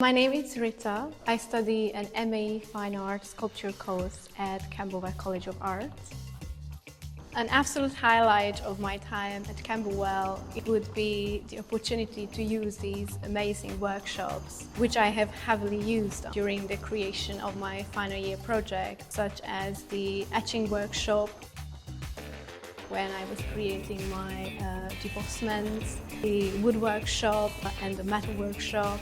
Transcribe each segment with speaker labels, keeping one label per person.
Speaker 1: My name is Rita. I study an MA Fine Arts Sculpture course at Camberwell College of Arts. An absolute highlight of my time at Camberwell it would be the opportunity to use these amazing workshops, which I have heavily used during the creation of my final year project, such as the etching workshop, when I was creating my debossments, the wood workshop and the metal workshop,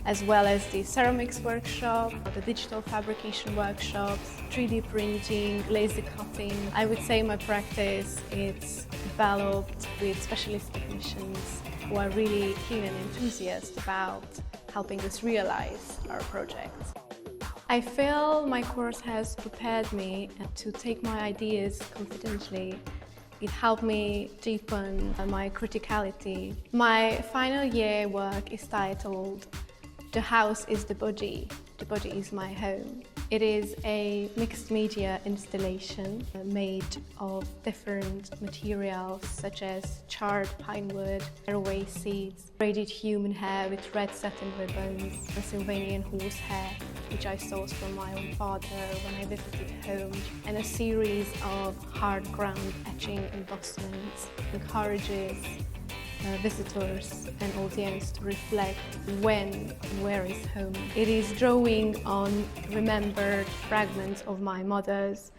Speaker 1: as well as the ceramics workshop, the digital fabrication workshops, 3D printing, laser cutting. I would say my practice is developed with specialist technicians who are really keen and enthusiastic about helping us realize our projects. I feel my course has prepared me to take my ideas confidently. It helped me deepen my criticality. My final year work is titled "The House is the Body is my home." It is a mixed media installation made of different materials such as charred pine wood, caraway seeds, braided human hair with red satin ribbons, Pennsylvanian horse hair, which I sourced from my own father when I visited home, and a series of hard ground etching embossments encourages visitors and audience to reflect when and where is home. It is drawing on remembered fragments of my mother's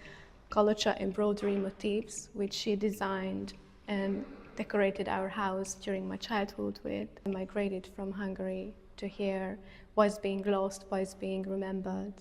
Speaker 1: Kalocha embroidery motifs, which she designed and decorated our house during my childhood with. I migrated from Hungary to here, was being lost, was being remembered.